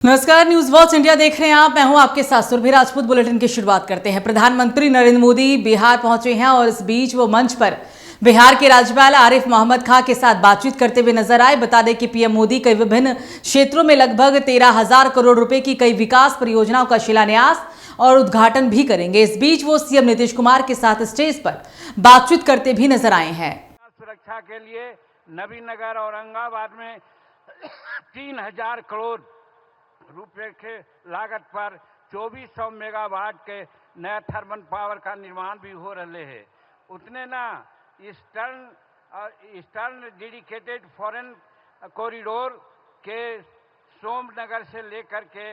नमस्कार, news watch India देख रहे हैं आप। मैं हूं आपके साथ सुरभि राजपूत। बुलेटिन की शुरुआत करते हैं। प्रधानमंत्री नरेंद्र मोदी बिहार पहुंचे हैं और इस बीच वो मंच पर बिहार के राज्यपाल आरिफ मोहम्मद खां के साथ बातचीत करते हुए नजर आए। बता दें कि पीएम मोदी कई विभिन्न क्षेत्रों में लगभग 13,000 करोड़ रुपए की कई विकास परियोजनाओं का शिलान्यास और उद्घाटन भी करेंगे। इस बीच वो सीएम नीतीश कुमार के साथ स्टेज पर बातचीत करते भी नजर आए हैं। सुरक्षा के लिए नबीनगर औरंगाबाद में 3,000 करोड़ रुपए के लागत पर 2400 मेगावाट के नया थर्मल पावर का निर्माण भी हो रहे है। उतने ना ईस्टर्न डेडिकेटेड फॉरेन कॉरिडोर के सोमनगर से लेकर के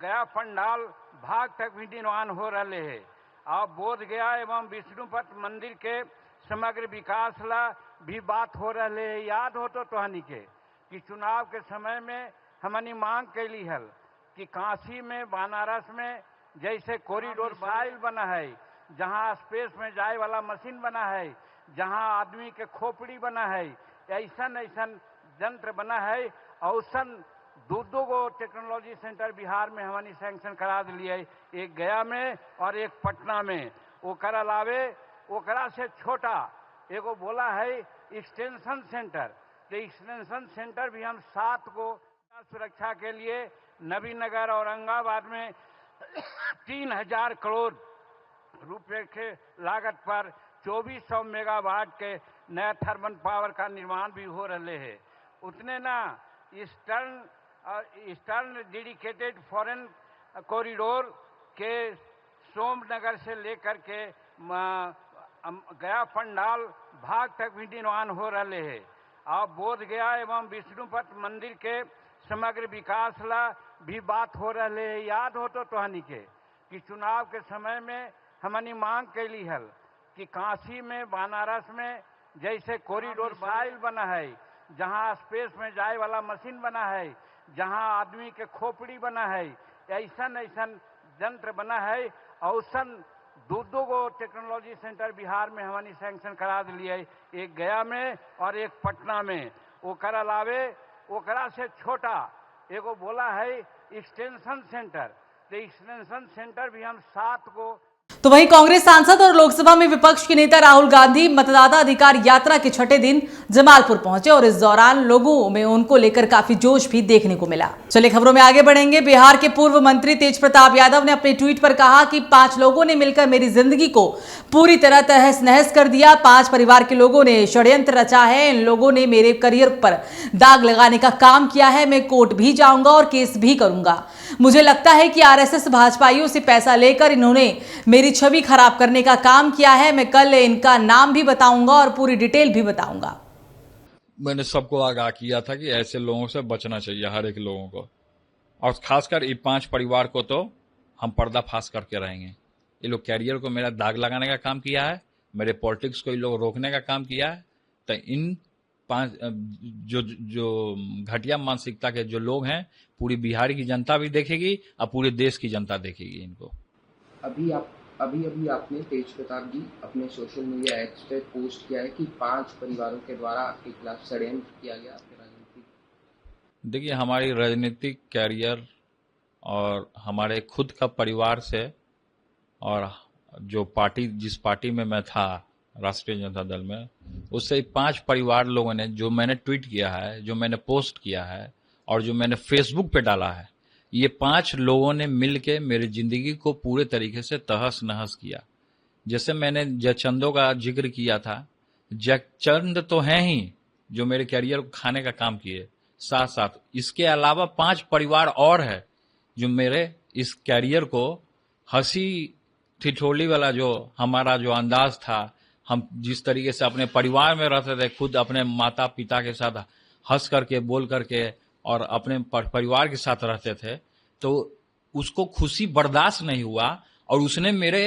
गया पंडाल भाग तक भी निर्माण हो रहे है। अब बोध गया एवं विष्णुपद मंदिर के समग्र विकास ला भी बात हो रहे है। याद हो तो तोहनी के कि चुनाव के समय में हमनी मांग कैली हल कि काशी में बनारस में जैसे कॉरिडोर मिसाइल बना है, जहां स्पेस में जाए वाला मशीन बना है, जहां आदमी के खोपड़ी बना है, ऐसन यंत्र बना है। औसन दो गो टेक्नोलॉजी सेंटर बिहार में हमनी सैंक्शन करा दिए, एक गया में और एक पटना में। ओकर अलावे ओकरा से छोटा एगो बोला है एक्सटेंशन सेंटर। तो एक्सटेंशन सेंटर भी हम 7 को सुरक्षा के लिए नबीनगर औरंगाबाद में 3,000 करोड़ रुपए के लागत पर 2400 मेगावाट के नया थर्मल पावर का निर्माण भी हो रहे है। उतने ना ईस्टर्न डेडिकेटेड फॉरेन कॉरिडोर के सोमनगर से लेकर के गया पंडाल भाग तक भी निर्माण हो रहे है। अब बोध गया एवं विष्णुपद मंदिर के समग्र विकास ला भी बात हो रहे है। याद हो तो तोहनी के कि चुनाव के समय में हमनी मांग कैली हल कि काशी में बनारस में जैसे कॉरिडोर मिसाइल बना है, जहां स्पेस में जाए वाला मशीन बना है, जहां आदमी के खोपड़ी बना है, ऐसन यंत्र बना है। औसन दो गो टेक्नोलॉजी सेंटर बिहार में हमनी सैंक्शन करा दिए, एक गया में और एक पटना में। ओकर अलावे ओकरा से छोटा एगो बोला है एक्सटेंशन सेंटर। तो एक्सटेंशन सेंटर भी हम 7 को। तो वहीं कांग्रेस सांसद और लोकसभा में विपक्ष के नेता राहुल गांधी मतदाता अधिकार यात्रा के छठे दिन जमालपुर पहुंचे और इस दौरान लोगों में उनको लेकर काफी जोश भी देखने को मिला। चलिए खबरों में आगे बढ़ेंगे। बिहार के पूर्व मंत्री तेज प्रताप यादव ने अपने ट्वीट पर कहा कि 5 लोगों ने मिलकर मेरी जिंदगी को पूरी तरह तहस नहस कर दिया। 5 परिवार के लोगों ने षड्यंत्र रचा है। इन लोगों ने मेरे करियर पर दाग लगाने का काम किया है। मैं कोर्ट भी जाऊंगा और केस भी करूंगा। मुझे लगता है कि आरएसएस भाजपाइयों से पैसा लेकर इन्होंने मेरी छवि खराब करने का काम किया है। मैं कल इनका नाम भी बताऊंगा और पूरी डिटेल भी बताऊंगा। मैंने सबको आगाह किया था कि ऐसे लोगों से बचना चाहिए, हर एक लोगों को, और खासकर ये 5 परिवार को तो हम पर्दाफाश करके रहेंगे। ये लोग कैरियर को मेरा दाग लगाने का काम किया है, मेरे पॉलिटिक्स को ये लोग रोकने का काम किया है। तो इन 5 जो घटिया मानसिकता के जो लोग हैं, पूरी बिहार की जनता भी देखेगी और पूरे देश की जनता देखेगी इनको। अभी आपने तेज प्रताप जी अपने सोशल मीडिया एक्स पे पोस्ट किया है कि 5 परिवारों के द्वारा आपके खिलाफ षड्यंत्र किया गया आपके राजनीतिक। देखिए, हमारी राजनीतिक कैरियर और हमारे खुद का परिवार से और जो पार्टी, जिस पार्टी में मैं था, राष्ट्रीय जनता दल में, उससे 5 परिवार लोगों ने, जो मैंने ट्वीट किया है, जो मैंने पोस्ट किया है और जो मैंने फेसबुक पे डाला है, ये 5 लोगों ने मिलके मेरी जिंदगी को पूरे तरीके से तहस नहस किया। जैसे मैंने जयचंदों का जिक्र किया था, जयचंद तो हैं ही जो मेरे कैरियर को खाने का काम किए, साथ साथ इसके अलावा 5 परिवार और है जो मेरे इस कैरियर को हंसी ठिठोली वाला जो हमारा जो अंदाज था, हम जिस तरीके से अपने परिवार में रहते थे, खुद अपने माता पिता के साथ हंस करके, बोल करके और अपने परिवार के साथ रहते थे, तो उसको खुशी बर्दाश्त नहीं हुआ और उसने मेरे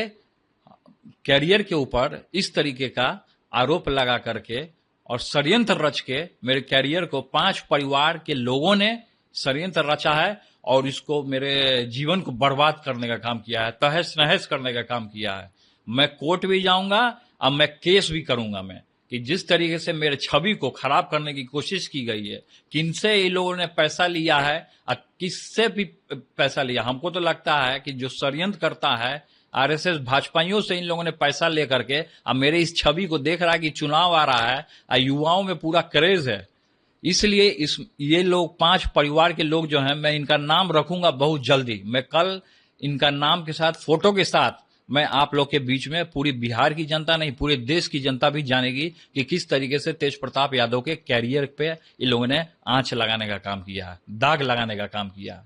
कैरियर के ऊपर इस तरीके का आरोप लगा करके और षड्यंत्र रच के मेरे कैरियर को 5 परिवार के लोगों ने षड्यंत्र रचा है और इसको मेरे जीवन को बर्बाद करने का काम किया है, तहस नहस करने का काम किया है। मैं कोर्ट भी जाऊंगा, अब मैं केस भी करूंगा। मैं कि जिस तरीके से मेरे छवि को खराब करने की कोशिश की गई है, किनसे ये लोगों ने पैसा लिया है और किससे भी पैसा लिया, हमको तो लगता है कि जो षड्यंत्र करता है आरएसएस भाजपाइयों से इन लोगों ने पैसा लेकर के अब मेरे इस छवि को देख रहा है कि चुनाव आ रहा है और युवाओं में पूरा क्रेज है, इसलिए ये लोग 5 परिवार के लोग जो हैं, मैं इनका नाम रखूंगा बहुत जल्दी। मैं कल इनका नाम के साथ फोटो के साथ मैं आप लोग के बीच में पूरी बिहार की जनता नहीं पूरे देश की जनता भी जानेगी कि किस तरीके से तेज प्रताप यादव के कैरियर पे इन लोगों ने आंच लगाने का काम किया है, दाग लगाने का काम किया है।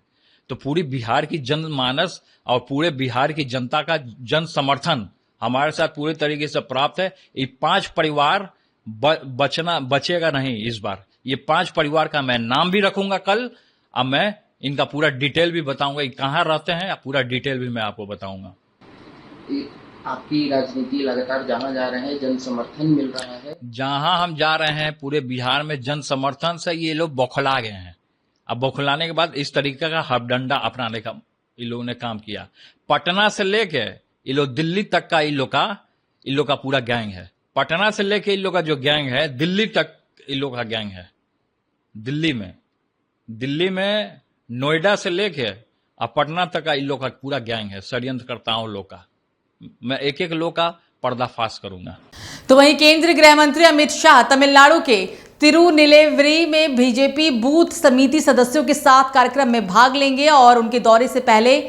तो पूरी बिहार की जनमानस और पूरे बिहार की जनता का जन समर्थन हमारे साथ पूरे तरीके से प्राप्त है। ये 5 परिवार बचेगा नहीं इस बार। ये 5 परिवार का मैं नाम भी रखूंगा कल। अब मैं इनका पूरा डिटेल भी बताऊंगा, कहाँ रहते हैं, पूरा डिटेल भी मैं आपको बताऊंगा। आपकी राजनीति लगातार जहां जा रहे हैं जन समर्थन मिल रहा है, जहां हम जा रहे हैं पूरे बिहार में जन समर्थन से ये लोग बौखला गए हैं। अब बौखलाने के बाद इस तरीके का हथडंडा अपनाने का इन लोगों ने काम किया। पटना से लेके ये लोग दिल्ली तक का इन लोग का पूरा गैंग है। पटना से लेके इन लोग का जो गैंग है दिल्ली तक इन लोग का गैंग है। दिल्ली में नोएडा से लेके अब पटना तक का इन लोग का पूरा गैंग है, षड्यंत्रकर्ताओं लोग का। मैं एक एक लोग का पर्दाफाश करूंगा। तो वहीं केंद्रीय गृह मंत्री अमित शाह तमिलनाडु के तिरुनेलवेली में बीजेपी बूथ समिति सदस्यों के साथ कार्यक्रम में भाग लेंगे और उनके दौरे से पहले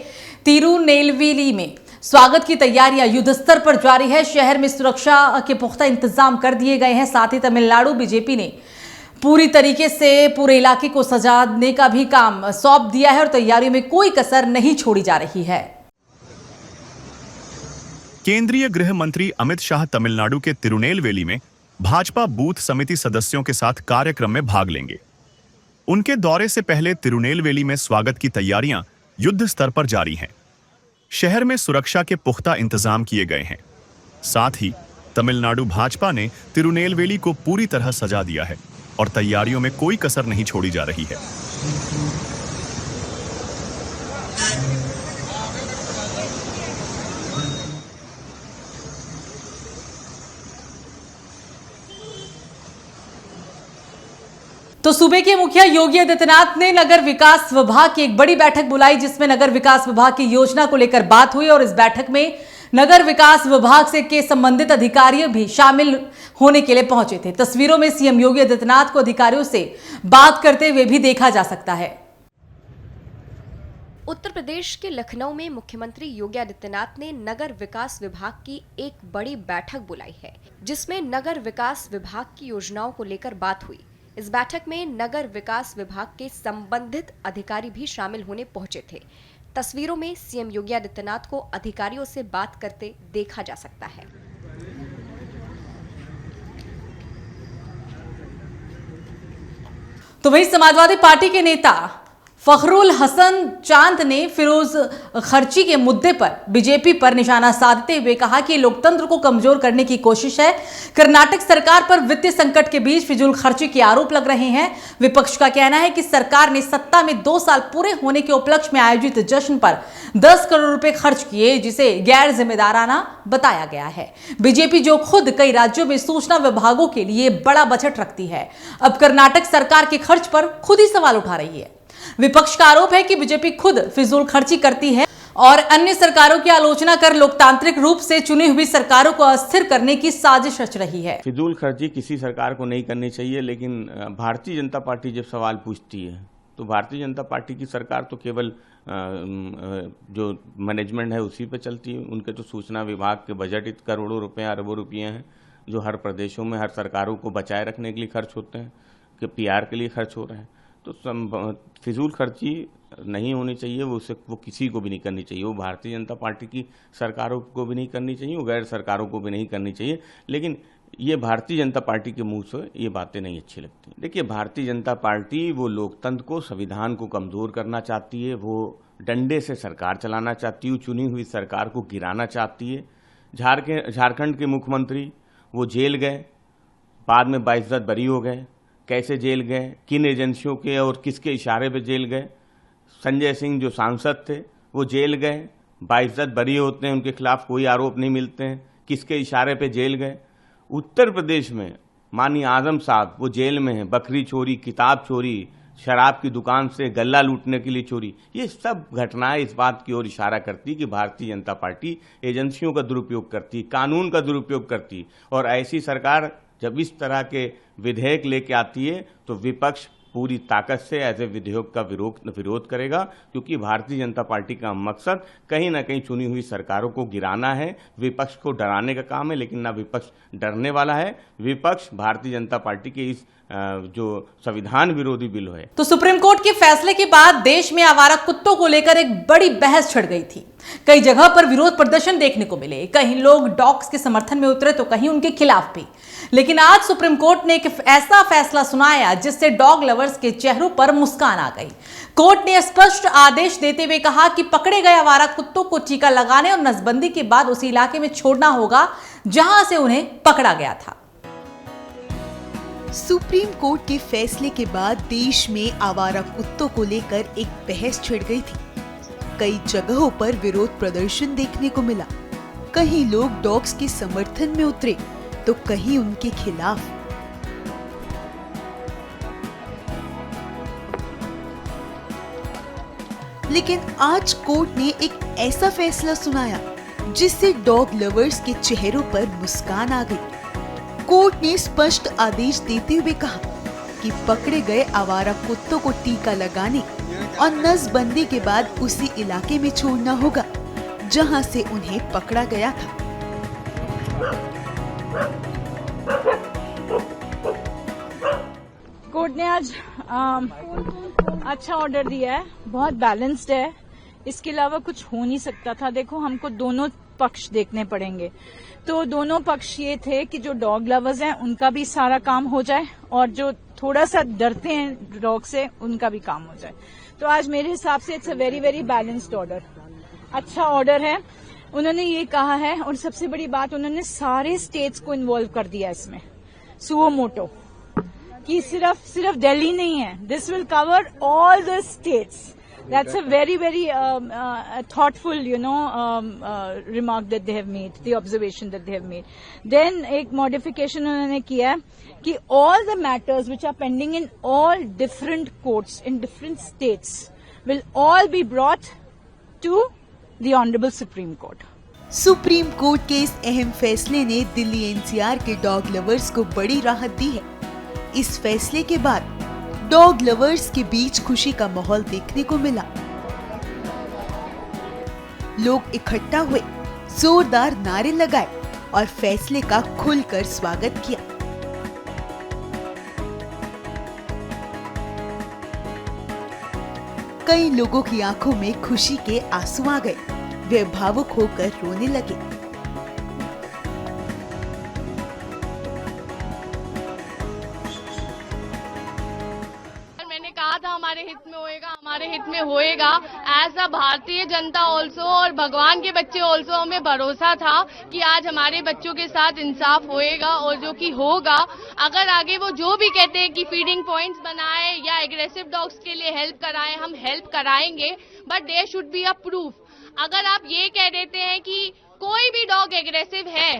तिरुनेलवेली में स्वागत की तैयारियां युद्ध स्तर पर जारी है। शहर में सुरक्षा के पुख्ता इंतजाम कर दिए गए हैं। साथ ही तमिलनाडु बीजेपी ने पूरी तरीके से पूरे इलाके को सजाने का भी काम सौंप दिया है और तैयारियों में कोई कसर नहीं छोड़ी जा रही है। केंद्रीय गृह मंत्री अमित शाह तमिलनाडु के तिरुनेलवेली में भाजपा बूथ समिति सदस्यों के साथ कार्यक्रम में भाग लेंगे। उनके दौरे से पहले तिरुनेलवेली में स्वागत की तैयारियां युद्ध स्तर पर जारी हैं। शहर में सुरक्षा के पुख्ता इंतजाम किए गए हैं। साथ ही तमिलनाडु भाजपा ने तिरुनेलवेली को पूरी तरह सजा दिया है और तैयारियों में कोई कसर नहीं छोड़ी जा रही है। तो सूबे के मुखिया योगी आदित्यनाथ ने नगर विकास विभाग की एक बड़ी बैठक बुलाई, जिसमें नगर विकास विभाग की योजना को लेकर बात हुई और इस बैठक में नगर विकास विभाग से के संबंधित अधिकारी भी शामिल होने के लिए पहुंचे थे। तस्वीरों में सीएम योगी आदित्यनाथ को अधिकारियों से बात करते हुए भी देखा जा सकता है। उत्तर प्रदेश के लखनऊ में मुख्यमंत्री योगी आदित्यनाथ ने नगर विकास विभाग की एक बड़ी बैठक बुलाई है, जिसमें नगर विकास विभाग की योजनाओं को लेकर बात हुई। इस बैठक में नगर विकास विभाग के संबंधित अधिकारी भी शामिल होने पहुंचे थे। तस्वीरों में सीएम योगी आदित्यनाथ को अधिकारियों से बात करते देखा जा सकता है। तो वहीं समाजवादी पार्टी के नेता फखरुल हसन चांद ने फिरोज खर्ची के मुद्दे पर बीजेपी पर निशाना साधते हुए कहा कि लोकतंत्र को कमजोर करने की कोशिश है। कर्नाटक सरकार पर वित्तीय संकट के बीच फिजूल खर्ची के आरोप लग रहे हैं। विपक्ष का कहना है कि सरकार ने सत्ता में 2 साल पूरे होने के उपलक्ष्य में आयोजित जश्न पर 10 करोड़ रुपए खर्च किए, जिसे गैर जिम्मेदाराना बताया गया है। बीजेपी जो खुद कई राज्यों में सूचना विभागों के लिए बड़ा बजट रखती है, अब कर्नाटक सरकार के खर्च पर खुद ही सवाल उठा रही है। विपक्ष का आरोप है कि बीजेपी खुद फिजूल खर्ची करती है और अन्य सरकारों की आलोचना कर लोकतांत्रिक रूप से चुनी हुई सरकारों को अस्थिर करने की साजिश रच रही है। फिजूल खर्ची किसी सरकार को नहीं करनी चाहिए, लेकिन भारतीय जनता पार्टी जब सवाल पूछती है तो भारतीय जनता पार्टी की सरकार तो केवल जो मैनेजमेंट है उसी पे चलती है। उनके तो सूचना विभाग के बजट करोड़ों रुपए अरबों रुपये हैं, जो हर प्रदेशों में हर सरकारों को बचाए रखने के लिए खर्च होते हैं, कि पीआर के लिए खर्च हो रहे हैं। तो फिजूल खर्ची नहीं होनी चाहिए, वो किसी को भी नहीं करनी चाहिए। वो भारतीय जनता पार्टी की सरकारों को भी नहीं करनी चाहिए, वो गैर सरकारों को भी नहीं करनी चाहिए। लेकिन ये भारतीय जनता पार्टी के मुंह से ये बातें नहीं अच्छी लगती। देखिए, भारतीय जनता पार्टी वो लोकतंत्र को, संविधान को कमज़ोर करना चाहती है। वो डंडे से सरकार चलाना चाहती है, चुनी हुई सरकार को गिराना चाहती है। झारखंड के मुख्यमंत्री वो जेल गए, बाद में बाइज्जत बरी हो गए। कैसे जेल गए, किन एजेंसियों के और किसके इशारे पे जेल गए? संजय सिंह जो सांसद थे वो जेल गए, बाइज्जत बरी होते हैं, उनके खिलाफ कोई आरोप नहीं मिलते हैं। किसके इशारे पे जेल गए? उत्तर प्रदेश में माननीय आजम साहब वो जेल में हैं, बकरी चोरी, किताब चोरी, शराब की दुकान से गल्ला लूटने के लिए चोरी, ये सब घटनाएं इस बात की ओर इशारा करती कि भारतीय जनता पार्टी एजेंसियों का दुरुपयोग करती, कानून का दुरुपयोग करती। और ऐसी सरकार जब इस तरह के विधेयक लेके आती है तो विपक्ष पूरी ताकत से ऐसे विधेयक का विरोध करेगा, क्योंकि भारतीय जनता पार्टी का मकसद कहीं ना कहीं चुनी हुई सरकारों को गिराना है, विपक्ष को डराने का काम है। लेकिन ना विपक्ष डरने वाला है, विपक्ष भारतीय जनता पार्टी के इस जो संविधान विरोधी बिल है। तो सुप्रीम कोर्ट के फैसले के बाद देश में आवारा कुत्तों को लेकर एक बड़ी बहस छिड़ गई थी। कई जगह पर विरोध प्रदर्शन देखने को मिले, कहीं लोग डॉग्स के समर्थन में उतरे तो कहीं उनके खिलाफ भी। लेकिन आज सुप्रीम कोर्ट ने एक ऐसा फैसला सुनाया जिससे डॉग लवर्स के चेहरों पर मुस्कान आ गई। कोर्ट ने स्पष्ट आदेश देते हुए कहा कि पकड़े गए आवारा कुत्तों को टीका लगाने और नसबंदी के बाद उसी इलाके में छोड़ना होगा जहां से उन्हें पकड़ा गया था। सुप्रीम कोर्ट के फैसले के बाद देश में आवारा कुत्तों को लेकर एक बहस छिड़ गई थी। कई जगहों पर विरोध प्रदर्शन देखने को मिला, कहीं लोग डॉग्स के समर्थन में उतरे तो कहीं उनके खिलाफ। लेकिन आज कोर्ट ने एक ऐसा फैसला सुनाया जिससे डॉग लवर्स के चेहरों पर मुस्कान आ गई। कोर्ट ने स्पष्ट आदेश देते हुए कहा कि पकड़े गए आवारा कुत्तों को टीका लगाने और नसबंदी के बाद उसी इलाके में छोड़ना होगा जहां से उन्हें पकड़ा गया था। कोर्ट ने आज अच्छा ऑर्डर दिया है, बहुत बैलेंस्ड है। इसके अलावा कुछ हो नहीं सकता था। देखो, हमको दोनों पक्ष देखने पड़ेंगे। तो दोनों पक्ष ये थे कि जो डॉग लवर्स हैं उनका भी सारा काम हो जाए और जो थोड़ा सा डरते हैं डॉग से उनका भी काम हो जाए। तो आज मेरे हिसाब से it's a very very balanced order, अच्छा ऑर्डर है। उन्होंने ये कहा है, और सबसे बड़ी बात, उन्होंने सारे स्टेट्स को इन्वॉल्व कर दिया इसमें, सुओ मोटो, कि सिर्फ दिल्ली नहीं है, this will cover all the states. That's a very, very thoughtful, remark that they have made, the observation that they have made. Then एक modification उन्होंने किया है कि all the matters which are pending in all different courts in different states will all be brought to the Honorable Supreme Court. Supreme court के इस अहम फैसले ने दिल्ली एनसीआर के डॉग लवर्स को बड़ी राहत दी है। इस फैसले के बाद डॉग लवर्स के बीच खुशी का माहौल देखने को मिला। लोग इकट्ठा हुए, जोरदार नारे लगाए और फैसले का खुलकर स्वागत किया। कई लोगों की आंखों में खुशी के आंसू आ गए, वे भावुक होकर रोने लगे। हमारे हित में होएगा, हमारे हित में होएगा। As a Bharatiya Janata also और भगवान के बच्चे ऑल्सो हमें भरोसा था कि आज हमारे बच्चों के साथ इंसाफ होएगा और जो कि होगा। अगर आगे वो जो भी कहते हैं कि फीडिंग पॉइंट्स बनाए या एग्रेसिव डॉग्स के लिए हेल्प कराएं, हम हेल्प कराएंगे, but there should be a proof. अगर आप ये कह देते हैं कि कोई भी डॉग एग्रेसिव है,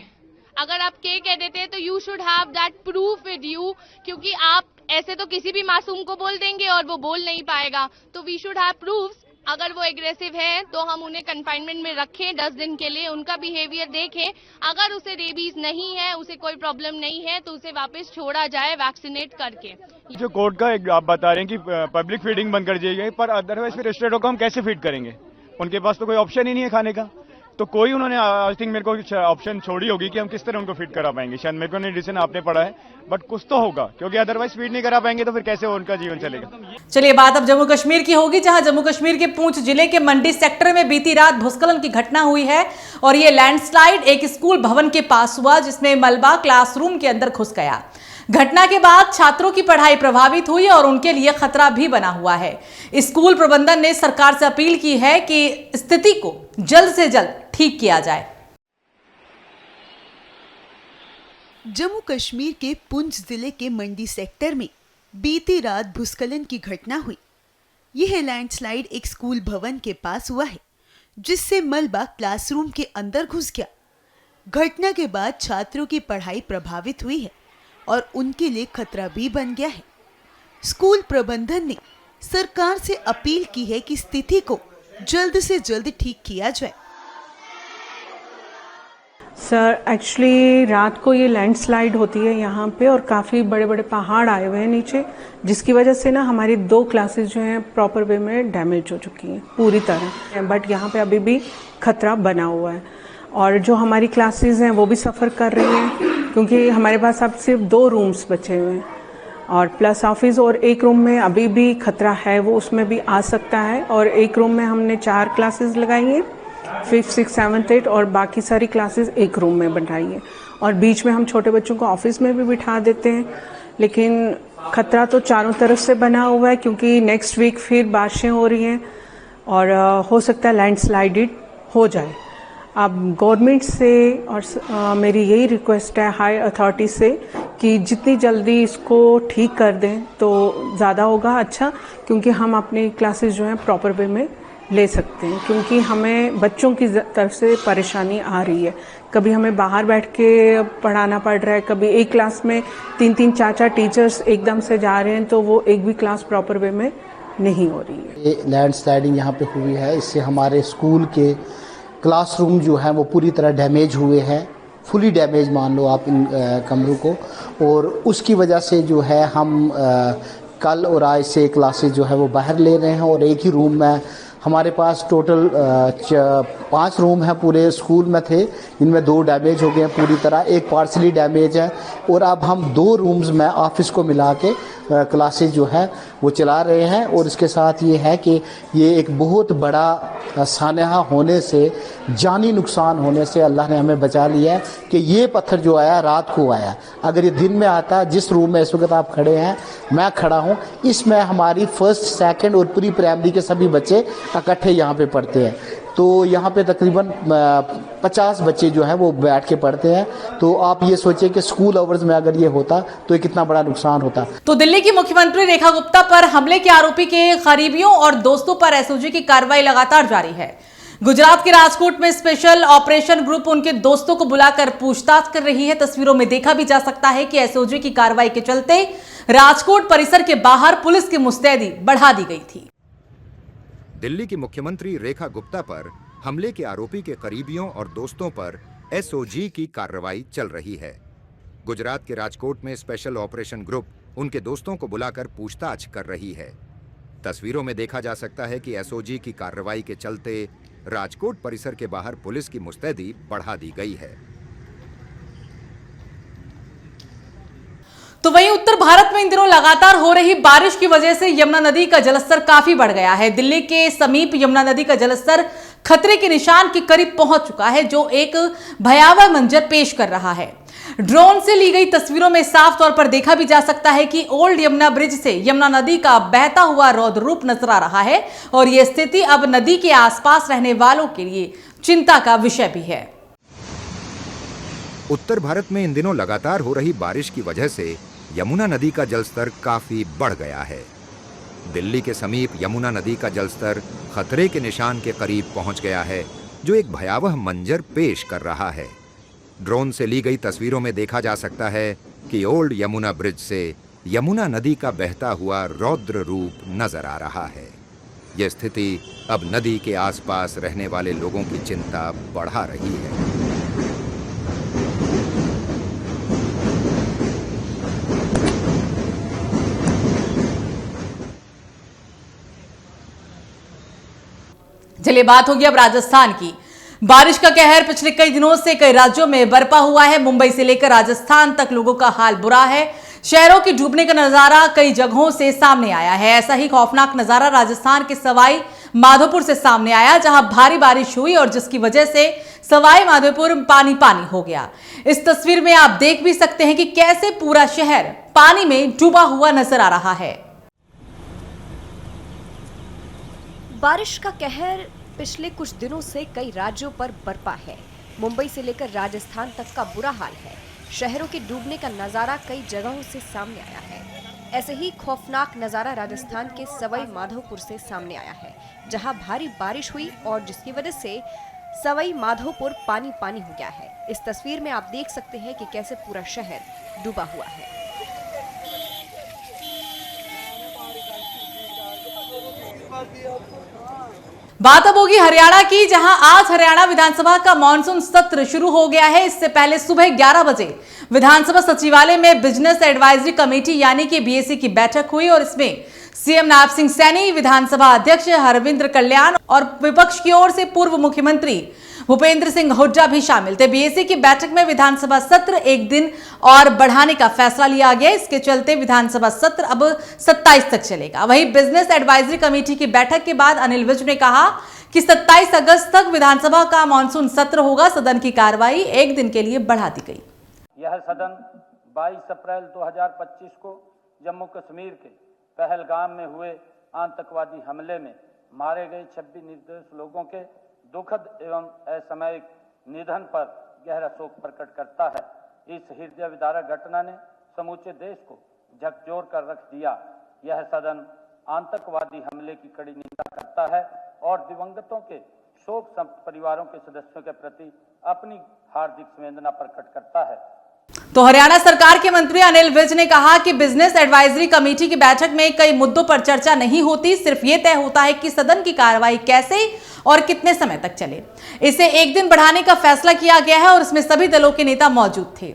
अगर आप ये कह देते हैं तो you should have that proof with you, क्योंकि आप ऐसे तो किसी भी मासूम को बोल देंगे और वो बोल नहीं पाएगा। तो वी शुड हैव प्रूफ्स। अगर वो एग्रेसिव है तो हम उन्हें कंफाइनमेंट में रखें 10 दिन के लिए, उनका बिहेवियर देखें। अगर उसे रेबीज नहीं है, उसे कोई प्रॉब्लम नहीं है, तो उसे वापस छोड़ा जाए वैक्सीनेट करके। जो कोर्ट का आप बता रहे हैं कि पब्लिक फीडिंग बंद कर दी गई, पर अदरवाइज फिर रेस्टोरेंटों को हम कैसे फीड करेंगे? उनके पास तो कोई ऑप्शन ही नहीं है खाने का। तो कोई उन्होंने आई थिंक मेरे को ऑप्शन छोड़ी होगी कि हम किस तरह उनको फीड करा पाएंगे। शायद मेरे को नहीं डिसीजन आपने पढ़ा है, बट कुछ तो होगा, क्योंकि अदरवाइज फीड नहीं करा पाएंगे तो फिर कैसे उनका जीवन चलेगा। चलिए, बात अब जम्मू कश्मीर की होगी, जहां जम्मू कश्मीर के पूंछ जिले के मंडी सेक्टर में बीती रात भूस्खलन की घटना हुई है और ये लैंडस्लाइड एक स्कूल भवन के पास हुआ, जिसमें मलबा क्लासरूम के अंदर घुस गया। घटना के बाद छात्रों की पढ़ाई प्रभावित हुई और उनके लिए खतरा भी बना हुआ है। स्कूल प्रबंधन ने सरकार से अपील की है कि स्थिति को जल्द से जल्द ठीक किया जाए। जम्मू कश्मीर के पुंछ जिले के मंडी सेक्टर में बीती रात भूस्खलन की घटना हुई। यह लैंडस्लाइड एक स्कूल भवन के पास हुआ है, जिससे मलबा क्लासरूम के अंदर घुस गया। घटना के बाद छात्रों की पढ़ाई प्रभावित हुई है और उनके लिए खतरा भी बन गया है। स्कूल प्रबंधन ने सरकार से अपील की है कि स्थिति को जल्द से जल्द ठीक किया जाए। सर एक्चुअली रात को ये लैंडस्लाइड होती है यहाँ पे और काफ़ी बड़े बड़े पहाड़ आए हुए हैं नीचे, जिसकी वजह से ना हमारी 2 क्लासेस जो हैं प्रॉपर वे में डैमेज हो चुकी हैं पूरी तरह। बट यहाँ पे अभी भी खतरा बना हुआ है और जो हमारी क्लासेस हैं वो भी सफ़र कर रही हैं क्योंकि हमारे पास अब सिर्फ 2 रूम्स बचे हुए हैं और प्लस ऑफिस, और एक रूम में अभी भी खतरा है, वो उसमें भी आ सकता है। और एक रूम में हमने 4 क्लासेस लगाई हैं, 5th, 6th, 7th, 8 और बाकी सारी क्लासेस एक रूम में बनाई है और बीच में हम छोटे बच्चों को ऑफिस में भी बिठा देते हैं। लेकिन खतरा तो चारों तरफ से बना हुआ है क्योंकि नेक्स्ट वीक फिर बारिशें हो रही हैं और हो सकता है लैंडस्लाइड हो जाए। अब गवर्नमेंट से और मेरी यही रिक्वेस्ट है हाई अथॉरिटी से कि जितनी जल्दी इसको ठीक कर दें तो ज़्यादा होगा अच्छा, क्योंकि हम अपनी क्लासेस जो हैं प्रॉपर वे में ले सकते हैं। क्योंकि हमें बच्चों की तरफ से परेशानी आ रही है, कभी हमें बाहर बैठ के पढ़ाना पड़ रहा है, कभी एक क्लास में 3-3, 4-4 टीचर्स एकदम से जा रहे हैं तो वो एक भी क्लास प्रॉपर वे में नहीं हो रही है। ये लैंडस्लाइडिंग यहाँ पे हुई है, इससे हमारे स्कूल के क्लासरूम जो हैं वो पूरी तरह डैमेज हुए हैं, फुली डैमेज मान लो आप इन कमरों को, और उसकी वजह से जो है हम कल और आज से क्लासेस जो है वो बाहर ले रहे हैं और एक ही रूम में हमारे पास टोटल 5 रूम हैं पूरे स्कूल में थे, इनमें 2 डैमेज हो गए हैं पूरी तरह, एक पार्सली डैमेज है और अब हम 2 रूम्स में ऑफिस को मिला के क्लासेस जो है वो चला रहे हैं। और इसके साथ ये है कि ये एक बहुत बड़ा सानहा होने से, जानी नुकसान होने से अल्लाह ने हमें बचा लिया है कि ये पत्थर जो आया रात को आया, अगर ये दिन में आता, जिस रूम में इस वक्त आप खड़े हैं, मैं खड़ा हूँ, इसमें हमारी 1st, 2nd और प्री प्राइमरी के सभी बच्चे इकट्ठे यहाँ पे पढ़ते हैं। तो यहाँ पे तकरीबन 50 बच्चे जो हैं वो बैठ के पढ़ते हैं। तो आप ये सोचिए कि स्कूल आवर्स में अगर ये होता तो ये कितना बड़ा नुकसान होता। तो दिल्ली की मुख्यमंत्री रेखा गुप्ता पर हमले के आरोपी के करीबियों और दोस्तों पर एसओजी की कार्रवाई लगातार जारी है। गुजरात के राजकोट में स्पेशल ऑपरेशन ग्रुप उनके दोस्तों को बुलाकर पूछताछ कर रही है। तस्वीरों में देखा भी जा सकता है कि एसओजी की कार्रवाई के चलते राजकोट परिसर के बाहर पुलिस की मुस्तैदी बढ़ा दी गई थी। दिल्ली की मुख्यमंत्री रेखा गुप्ता पर हमले के आरोपी के करीबियों और दोस्तों पर एसओजी की कार्रवाई चल रही है। गुजरात के राजकोट में स्पेशल ऑपरेशन ग्रुप उनके दोस्तों को बुलाकर पूछताछ कर रही है। तस्वीरों में देखा जा सकता है कि एसओजी की कार्रवाई के चलते राजकोट परिसर के बाहर पुलिस की मुस्तैदी बढ़ा दी गई है। तो वहीं उत्तर भारत में इन दिनों लगातार हो रही बारिश की वजह से यमुना नदी का जलस्तर काफी बढ़ गया है। दिल्ली के समीप यमुना नदी का जलस्तर खतरे के निशान के करीब पहुंच चुका है, जो एक भयावह मंजर पेश कर रहा है। ड्रोन से ली गई तस्वीरों में साफ तौर पर देखा भी जा सकता है कि ओल्ड यमुना ब्रिज से यमुना नदी का बहता हुआ रौद्र रूप नजर आ रहा है और यह स्थिति अब नदी के आसपास रहने वालों के लिए चिंता का विषय भी है। उत्तर भारत में इन दिनों लगातार हो रही बारिश की वजह से यमुना नदी का जलस्तर काफी बढ़ गया है। दिल्ली के समीप यमुना नदी का जलस्तर खतरे के निशान के करीब पहुंच गया है, जो एक भयावह मंजर पेश कर रहा है। ड्रोन से ली गई तस्वीरों में देखा जा सकता है कि ओल्ड यमुना ब्रिज से यमुना नदी का बहता हुआ रौद्र रूप नजर आ रहा है। यह स्थिति अब नदी के आसपास रहने वाले लोगों की चिंता बढ़ा रही है। चलिए बात होगी अब राजस्थान की। बारिश का कहर पिछले कई दिनों से कई राज्यों में बरपा हुआ है। मुंबई से लेकर राजस्थान तक लोगों का हाल बुरा है। शहरों के डूबने का नजारा कई जगहों से सामने आया है। ऐसा ही खौफनाक नजारा राजस्थान के सवाई माधोपुर से सामने आया, जहां भारी बारिश हुई और जिसकी वजह से सवाई माधोपुर पानी पानी हो गया। इस तस्वीर में आप देख भी सकते हैं कि कैसे पूरा शहर पानी में डूबा हुआ नजर आ रहा है। बारिश का कहर पिछले कुछ दिनों से कई राज्यों पर बरपा है। मुंबई से लेकर राजस्थान तक का बुरा हाल है। शहरों के डूबने का नजारा कई जगहों से सामने आया है। ऐसे ही खौफनाक नजारा राजस्थान के सवाई माधोपुर से सामने आया है, जहां भारी बारिश हुई और जिसकी वजह से सवाई माधोपुर पानी पानी हो गया है। इस तस्वीर में आप देख सकते हैं कि कैसे पूरा शहर डूबा हुआ है। बात अब होगी हरियाणा की, जहां आज हरियाणा विधानसभा का मॉनसून सत्र शुरू हो गया है। इससे पहले सुबह 11 बजे विधानसभा सचिवालय में बिजनेस एडवाइजरी कमेटी यानी कि बीएसी की बैठक हुई और इसमें सीएम नायब सिंह सैनी, विधानसभा अध्यक्ष हरविंद्र कल्याण और विपक्ष की ओर से पूर्व मुख्यमंत्री भूपेंद्र सिंह हुड्डा भी शामिल थे। बीएसी की बैठक में विधानसभा सत्र एक दिन और बढ़ाने का फैसला लिया गया। इसके चलते विधानसभा सत्र अब 27 तक चलेगा। वहीं बिजनेस एडवाइजरी कमेटी की बैठक के बाद अनिल विज ने कहा कि 27 अगस्त तक विधानसभा का मानसून सत्र होगा। सदन की कार्रवाई एक दिन के लिए बढ़ा दी गई। यह सदन 22 अप्रैल 2025 को जम्मू कश्मीर के पहलगाम में हुए आतंकवादी हमले में मारे गए 26 निर्दोष लोगों के दुखद एवं असामयिक निधन पर गहरा शोक प्रकट करता है। इस हृदय विदारक घटना ने समूचे देश को झकझोर कर रख दिया। यह सदन आतंकवादी हमले की कड़ी निंदा करता है और दिवंगतों के शोक संतप्त परिवारों के सदस्यों के प्रति अपनी हार्दिक संवेदना प्रकट करता है। तो हरियाणा सरकार के मंत्री अनिल विज ने कहा कि बिजनेस एडवाइजरी कमेटी की बैठक में कई मुद्दों पर चर्चा नहीं होती, सिर्फ ये तय होता है कि सदन की कार्रवाई कैसे और कितने समय तक चले। इसे एक दिन बढ़ाने का फैसला किया गया है और इसमें सभी दलों के नेता मौजूद थे।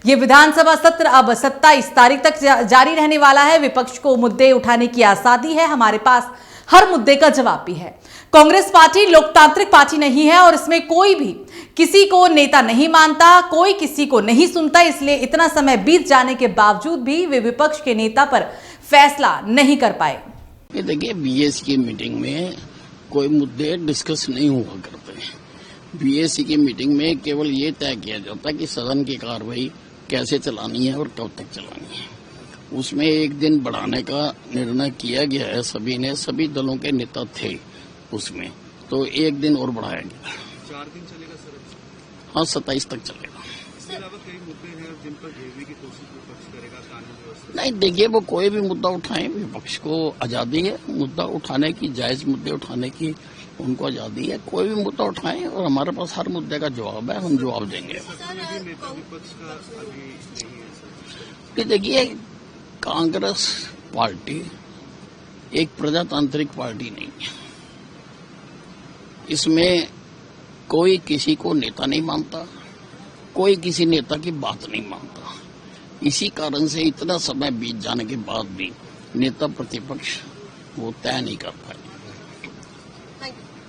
ये विधानसभा सत्र अब 27 तारीख तक जारी रहने वाला है। विपक्ष को मुद्दे उठाने की आजादी है, हमारे पास हर मुद्दे का जवाब भी है। कांग्रेस पार्टी लोकतांत्रिक पार्टी नहीं है और इसमें कोई भी किसी को नेता नहीं मानता, कोई किसी को नहीं सुनता। इसलिए इतना समय बीत जाने के बावजूद भी वे विपक्ष के नेता पर फैसला नहीं कर पाए। ये देखिए, बीएसी की मीटिंग में कोई मुद्दे डिस्कस नहीं हुआ करते। बीएसी की मीटिंग में केवल ये तय किया जाता है कि सदन की कार्रवाई कैसे चलानी है और कब तक चलानी है। उसमें एक दिन बढ़ाने का निर्णय किया गया है। सभी दलों के नेता थे उसमें, तो एक दिन और बढ़ाया गया। 4 दिन चलेगा सर? हाँ, 27 तक चलेगा। इसके अलावा कई मुद्दे हैं जिन पर घेरने की कोशिश विपक्ष करेगा, कानून व्यवस्था। नहीं, देखिए, वो कोई भी मुद्दा उठाएं, विपक्ष को आजादी है मुद्दा उठाने की, जायज मुद्दे उठाने की उनको आजादी है। कोई भी मुद्दा उठाएं और हमारे पास हर मुद्दे का जवाब है, हम जवाब देंगे। देखिए, कांग्रेस पार्टी एक प्रजातांत्रिक पार्टी नहीं है। इसमें कोई किसी को नेता नहीं मानता, कोई किसी नेता की बात नहीं मानता। इसी कारण से इतना समय बीत जाने के बाद भी नेता प्रतिपक्ष वो तय नहीं कर पाए।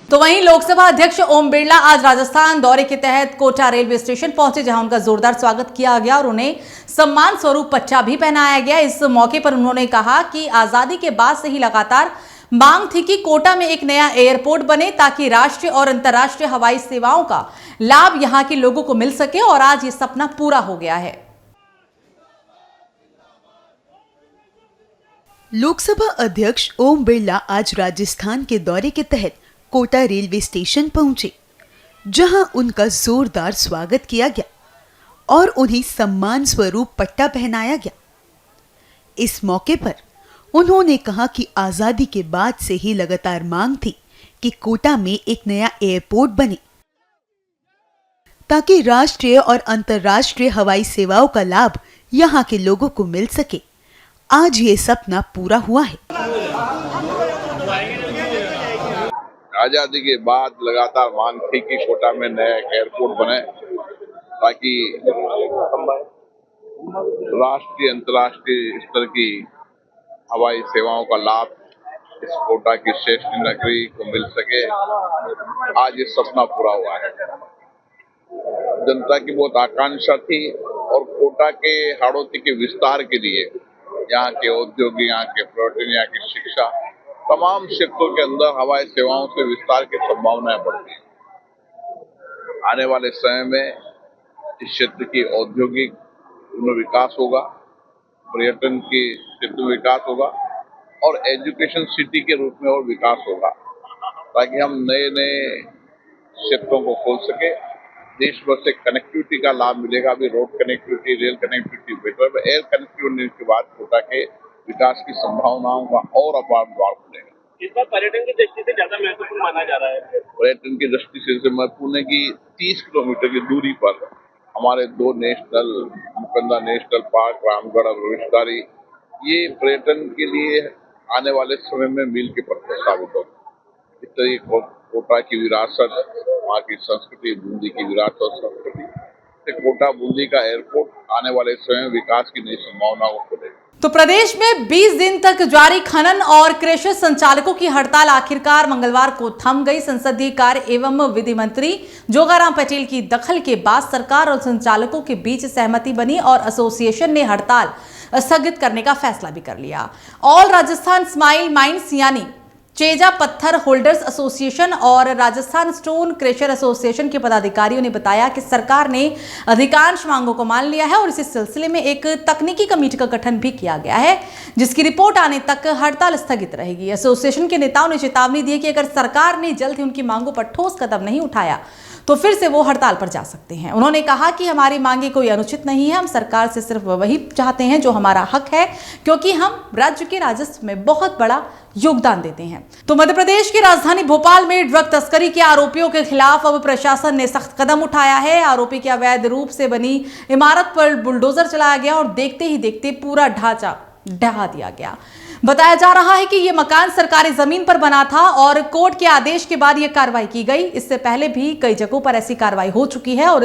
तो वहीं लोकसभा अध्यक्ष ओम बिरला आज राजस्थान दौरे के तहत कोटा रेलवे स्टेशन पहुंचे, जहां उनका जोरदार स्वागत किया गया और उन्हें सम्मान स्वरूप पट्टा भी पहनाया गया। इस मौके पर उन्होंने कहा कि आजादी के बाद से ही लगातार मांग थी कि कोटा में एक नया एयरपोर्ट बने ताकि राष्ट्रीय और अंतर्राष्ट्रीय हवाई सेवाओं का लाभ यहां के लोगों को मिल सके और आज ये सपना पूरा हो गया है। लोकसभा अध्यक्ष ओम बिरला आज राजस्थान के दौरे के तहत कोटा रेलवे स्टेशन पहुंचे, जहां उनका जोरदार स्वागत किया गया और उन्हें सम्मान स्वरूप पट्टा पहनाया गया। इस मौके पर उन्होंने कहा कि आजादी के बाद से ही लगातार मांग थी कि कोटा में एक नया एयरपोर्ट बने ताकि राष्ट्रीय और अंतर्राष्ट्रीय हवाई सेवाओं का लाभ यहां के लोगों को मिल सके। आज ये सपना पूरा हुआ है। आजादी के बाद लगातार मांग थी कि कोटा में नया एयरपोर्ट बने ताकि राष्ट्रीय अंतर्राष्ट्रीय स्तर की हवाई सेवाओं का लाभ इस कोटा की श्रेष्ठ नगरी को मिल सके। आज ये सपना पूरा हुआ है। जनता की बहुत आकांक्षा थी और कोटा के हाड़ौती के विस्तार के लिए यहाँ के औद्योगिक, यहाँ के पर्यटन, यहाँ की शिक्षा, तमाम क्षेत्रों के अंदर हवाई सेवाओं से विस्तार की संभावनाएं बढ़ती हैं। आने वाले समय में इस क्षेत्र की औद्योगिक विकास होगा, पर्यटन के क्षेत्र में विकास होगा और एजुकेशन सिटी के रूप में और विकास होगा ताकि हम नए नए क्षेत्रों को खोल सके। देश भर से कनेक्टिविटी का लाभ मिलेगा। अभी road connectivity, rail connectivity better, air connectivity के बाद कोटा के विकास की संभावनाओं का और अपार द्वार खुलेगा। इस बार पर्यटन की दृष्टि से ज्यादा महत्वपूर्ण माना जा रहा है पर्यटन की दृष्टि से मैं पुणे की 30 किलोमीटर की दूरी पर हमारे 2 नेशनल, मुकंदा नेशनल पार्क, रामगढ़ और विस्तारी, ये पर्यटन के लिए आने वाले समय में मील के पत्थर साबित होगा। इस तरह कोटा की विरासत, वहाँ की संस्कृति, बूंदी की विरासत और संस्कृति से कोटा बूंदी का एयरपोर्ट आने वाले समय विकास की नई संभावनाओं को खोलेगा। तो प्रदेश में 20 दिन तक जारी खनन और क्रशर संचालकों की हड़ताल आखिरकार मंगलवार को थम गई। संसदीय कार्य एवं विधि मंत्री जोगाराम पटेल की दखल के बाद सरकार और संचालकों के बीच सहमति बनी और एसोसिएशन ने हड़ताल स्थगित करने का फैसला भी कर लिया। ऑल राजस्थान स्माइल माइंस यानी चेजा पत्थर होल्डर्स एसोसिएशन और राजस्थान स्टोन क्रेशर एसोसिएशन के पदाधिकारियों ने बताया कि सरकार ने अधिकांश मांगों को मान लिया है और इसी सिलसिले में एक तकनीकी कमेटी का गठन भी किया गया है, जिसकी रिपोर्ट आने तक हड़ताल स्थगित रहेगी। एसोसिएशन के नेताओं ने चेतावनी दी कि अगर सरकार ने जल्द ही उनकी मांगों पर ठोस कदम नहीं उठाया तो फिर से वो हड़ताल पर जा सकते हैं। उन्होंने कहा कि हमारी मांगे कोई अनुचित नहीं है, हम सरकार से सिर्फ वही चाहते हैं जो हमारा हक है, क्योंकि हम राज्य के राजस्व में बहुत बड़ा योगदान देते हैं। तो मध्य प्रदेश की राजधानी भोपाल में ड्रग तस्करी के आरोपियों के खिलाफ अब प्रशासन ने सख्त कदम उठाया है। आरोपी के अवैध रूप से बनी इमारत पर बुलडोजर चलाया गया और देखते ही देखते पूरा ढांचा ढहा दिया गया। बताया जा रहा है कि यह मकान सरकारी जमीन पर बना था और कोर्ट के आदेश के बाद यह कार्रवाई की गई। इससे पहले भी कई जगहों पर ऐसी कार्रवाई हो चुकी है और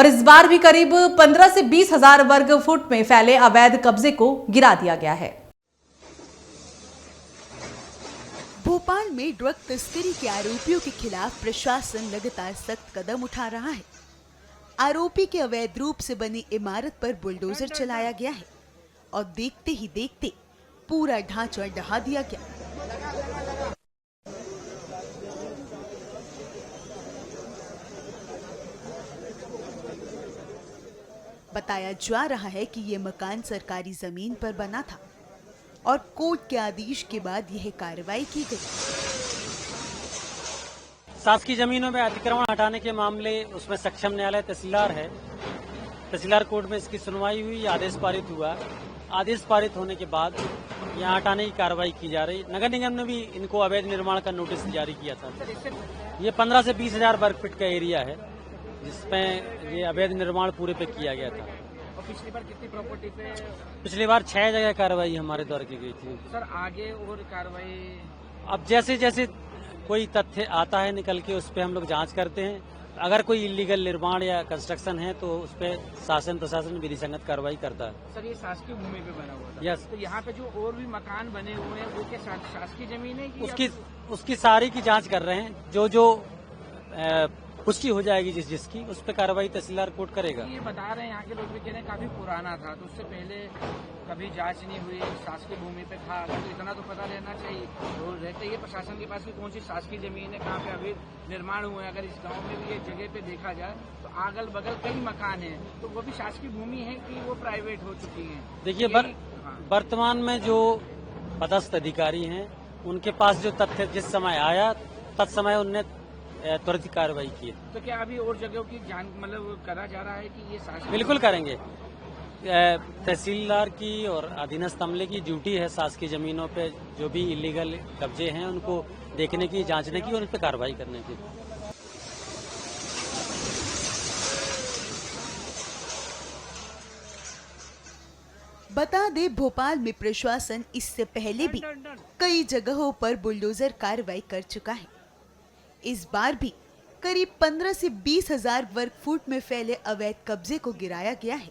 इस बार भी करीब 15 से 20 हजार वर्ग फुट में फैले अवैध कब्जे को गिरा दिया गया है। भोपाल में ड्रग तस्करी के आरोपियों के खिलाफ प्रशासन लगातार सख्त कदम उठा रहा है। आरोपी के अवैध रूप से बनी इमारत पर बुलडोजर चलाया गया है और देखते ही देखते पूरा ढांचा ढहा दिया गया। बताया जा रहा है कि यह मकान सरकारी जमीन पर बना था और कोर्ट के आदेश के बाद यह कार्रवाई की गई। शासकीय जमीनों में अतिक्रमण हटाने के मामले, उसमें सक्षम न्यायालय तहसीलदार है। तहसीलदार कोर्ट में इसकी सुनवाई हुई, आदेश पारित हुआ। आदेश पारित होने के बाद यहाँ हटाने की कार्रवाई की जा रही। नगर निगम ने भी इनको अवैध निर्माण का नोटिस जारी किया था। ये 15 से 20 हजार वर्ग फीट का एरिया है जिसमें ये अवैध निर्माण पूरे पे किया गया था। और पिछली बार कितनी प्रॉपर्टी पे? पिछली बार 6 जगह कार्रवाई हमारे द्वारा की गई थी। सर आगे और कार्रवाई? अब जैसे जैसे कोई तथ्य आता है निकल के उस पर हम लोग जांच करते हैं। अगर कोई इलीगल निर्माण या कंस्ट्रक्शन है तो उस पर शासन प्रशासन विधि संगत कार्रवाई करता है। सर ये शासकीय भूमि पे बना हुआ था? यस। तो यहाँ पे जो और भी मकान बने हुए हैं वो क्या शासकीय जमीन है कि उसकी सारी की जांच कर रहे हैं। जो पुष्टि हो जाएगी जिसकी उस पर कार्रवाई तहसीलदार कोर्ट करेगा। ये बता रहे हैं यहाँ के लोग भी कह रहे हैं काफी पुराना था, तो उससे पहले कभी जांच नहीं हुई, शासकीय भूमि पे था, तो इतना तो पता रहना चाहिए। तो रहते ये प्रशासन के पास भी कौन सी शासकीय जमीन है, कहाँ पे अभी निर्माण हुए हैं। अगर इस गाँव में भी एक जगह पे देखा जाए तो अगल बगल कई मकान है, तो वो भी शासकीय भूमि है कि वो प्राइवेट हो चुकी है? देखिए वर्तमान में जो पदस्थ अधिकारी हैं उनके पास जो तथ्य जिस समय आया तत्समय उनने त्वरित कार्रवाई की है। तो क्या अभी और जगहों की जान मतलब करा जा रहा है कि ये शासकीय? बिल्कुल करेंगे। तहसीलदार की और अधीनस्थ अमले की ड्यूटी है शासकीय जमीनों पे जो भी इलीगल कब्जे हैं उनको देखने की, जांचने की और उन पर कार्रवाई करने की। बता दे भोपाल में प्रशासन इससे पहले भी कई जगहों पर बुलडोजर कार्रवाई कर चुका है। इस बार भी करीब 15 से 20 हजार वर्ग फुट में फैले अवैध कब्जे को गिराया गया है।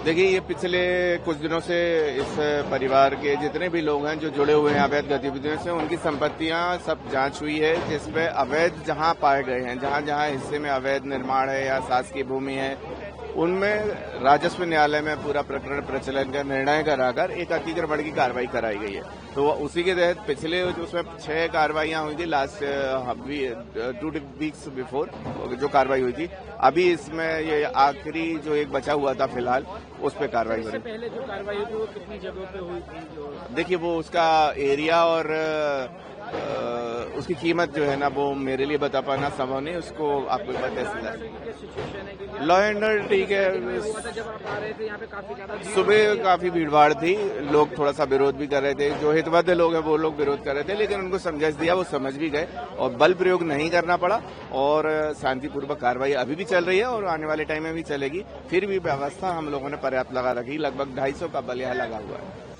देखिए ये पिछले कुछ दिनों से इस परिवार के जितने भी लोग हैं जो जुड़े हुए हैं अवैध गतिविधियों से, उनकी संपत्तियां सब जांच हुई है, जिसमें अवैध जहां पाए गए हैं, जहां जहां हिस्से में अवैध निर्माण है या शासकीय भूमि है, उनमें राजस्व न्यायालय में पूरा प्रकरण प्रचलन का निर्णय कराकर एक अतिक्रमण की कार्रवाई कराई गई है। तो उसी के तहत पिछले उसमें 6 कार्रवाइयां हुई थी लास्ट 2 वीक्स बिफोर जो कार्रवाई हुई थी। अभी इसमें ये आखिरी जो एक बचा हुआ था फिलहाल उस पर कार्रवाई हो रही है। पहले जो कार्रवाई हुई थी वो कितनी जगहों पे हुई थी? देखिए वो उसका एरिया और उसकी कीमत जो है ना वो मेरे लिए बता पाना संभव नहीं, उसको आपको एक बार तहसीलदार। लॉ एंड ऑर्डर ठीक है। सुबह काफी भीड़भाड़ थी, लोग थोड़ा सा विरोध भी कर रहे थे, जो हितबद्ध लोग हैं वो लोग विरोध कर रहे थे, लेकिन उनको समझाइश दिया, वो समझ भी गए और बल प्रयोग नहीं करना पड़ा और शांतिपूर्वक कार्रवाई अभी भी चल रही है और आने वाले टाइम में भी चलेगी। फिर भी व्यवस्था हम लोगों ने पर्याप्त लगा रखी, लगभग 250 का बल यहाँ लगा हुआ है।